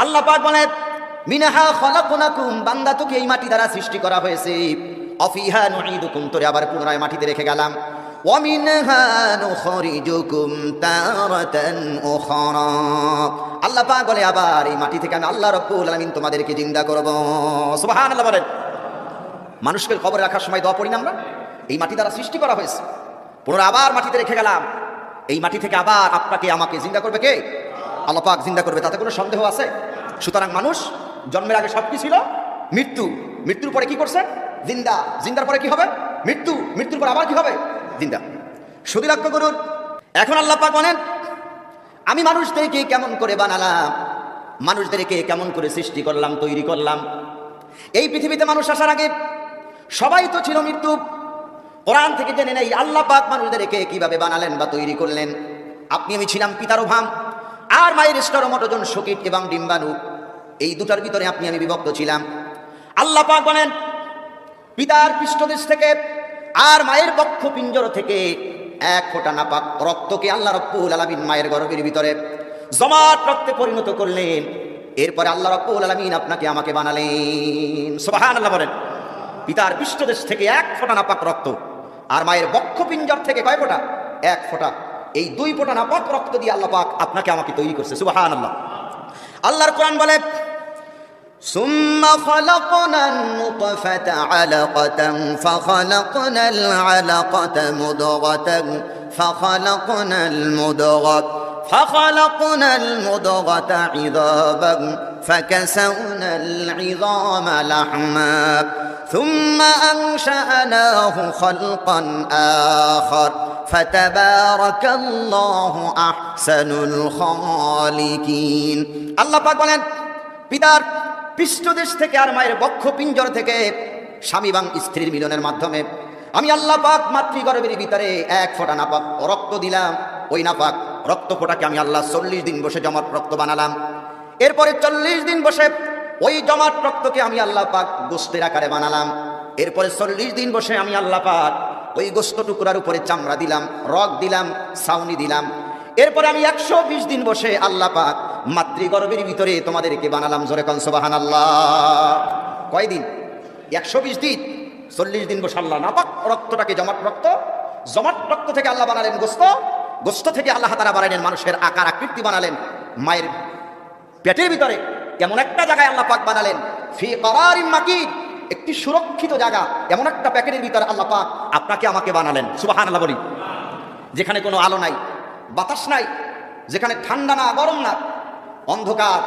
আল্লাহ পাক বলেন মিনহা খলাকনাকুম, বান্দা তোকে এই মাটি দ্বারা সৃষ্টি করা হয়েছে। অফিহা নুঈদুকুম, তোরে আবার পুনরায় মাটিতে রেখে গেলাম। ওয়া মিনহা নুখরিজুকুম তারাতান উখরা, আল্লাহ পাক বলে আবার এই মাটি থেকে আমি আল্লাহ রাব্বুল আলামিন তোমাদেরকে জিন্দা করব। সুবহানাল্লাহ বলেন। মানুষকে কবরে রাখার সময় দোয়া পড়ি না আমরা? এই মাটি দ্বারা সৃষ্টি করা হয়েছে, পুনরায় আবার মাটিতে রেখে গেলাম। এই মাটি থেকে আবার আপনাকে আমাকে জিন্দা করবে কে? আল্লাহ পাক জিন্দা করবে, তাতে কোনো সন্দেহ আছে? সুতরাং মানুষ জন্মের আগে সব কি ছিল? মৃত্যু, মৃত্যুর পরে কি করছে? জিন্দা, জিন্দার পরে কি হবে? মৃত্যু, মৃত্যুর পর আবার কি হবে? জিন্দা। শুধু লক্ষ্য করুন, এখন আল্লাহ পাক বলেন আমি মানুষদেরকে কেমন করে বানালাম, মানুষদেরকে কেমন করে সৃষ্টি করলাম, তৈরি করলাম। এই পৃথিবীতে মানুষ আসার আগে সবাই তো ছিল মৃত্যু। কোরআন থেকে জেনে নেই আল্লাহ পাক মানুষদেরকে কিভাবে বানালেন বা তৈরি করলেন। আপনি আমি ছিলাম পিতার ওভাম আর মায়ের স্তরমটজন শকীট এবং ডিম্বাণু, এই দুটার ভিতরে আপনি আমি বিভক্ত ছিলাম। আল্লাহ পাক বলেন পিতার পৃষ্ঠদেশ থেকে আর মায়ের বক্ষ পিঞ্জর থেকে এক ফোঁটা নাপাক রক্তকে আল্লাহ রাব্বুল আলামিন মায়ের গর্ভের ভিতরে জমাট রক্তে পরিণত করলেন। এরপরে আল্লাহ রাব্বুল আলামিন আপনাকে আমাকে বানালেন। সুবহানাল্লাহ বলেন। পিতার পৃষ্ঠদেশ থেকে এক ফোঁটা নাপাক রক্ত আর মায়ের বক্ষ পিঞ্জর থেকে কয় ফোঁটা? এক ফোঁটা। এই দুই ফোঁটা নাপাক রক্ত দিয়ে আল্লাহ পাক আপনাকে আমাকে তৈরি করছে। সুবহানাল্লাহ। আল্লাহর কোরআন বলে ثم خلقنا النطفة علقة فخلقنا العلقة مضغة فخلقنا المضغة عظاما فكسونا العظام لحما ثم أنشأناه خلقا آخر فتبارك الله أحسن الخالقين। আল্লাহ পাক বলেন পিতার পৃষ্ঠদেশ থেকে আর মায়ের বক্ষ পিঞ্জর থেকে স্বামী এবং স্ত্রীর মিলনের মাধ্যমে আমি আল্লাহ পাক মাতৃগর্ভের ভিতরে এক ফোঁটা নাপাক রক্ত দিলাম। ওই নাপাক রক্ত ফোঁটাকে আমি আল্লাহ 40 দিন বসে জমাট রক্ত বানালাম। এরপরে 40 দিন বসে ওই জমাট রক্তকে আমি আল্লাহ পাক গোস্তের আকারে বানালাম। এরপরে 40 দিন বসে আমি আল্লাহ পাক ওই গোস্ত টুকরার উপরে চামড়া দিলাম, রগ দিলাম, ছাউনি দিলাম। এরপরে আমি 120 দিন বসে আল্লাহ পাক মাতৃগর্ভের ভিতরে তোমাদেরকে বানালাম। জোরে কোন সুবহানাল্লাহ। কয়দিন? 120 দিন। 40 দিন বসে আল্লাহ নাপাক রক্তটাকে জমাট রক্ত থেকে আল্লাহ বানালেন গোস্ত থেকে আল্লাহ তাআলা বানালেন মানুষের আকার আকৃতি বানালেন। মায়ের পেটের ভিতরে এমন একটা জায়গায় আল্লাহ পাক বানালেন ফি করারিম মাকিন, একটি সুরক্ষিত জায়গা, এমন একটা প্যাকেটের ভিতরে আল্লাহ পাক আপনাকে আমাকে বানালেন। সুবহানাল্লাহ বলি। যেখানে কোনো আলো নাই, বাতাস নাই, যেখানে ঠান্ডা না গরম না, অন্ধকার।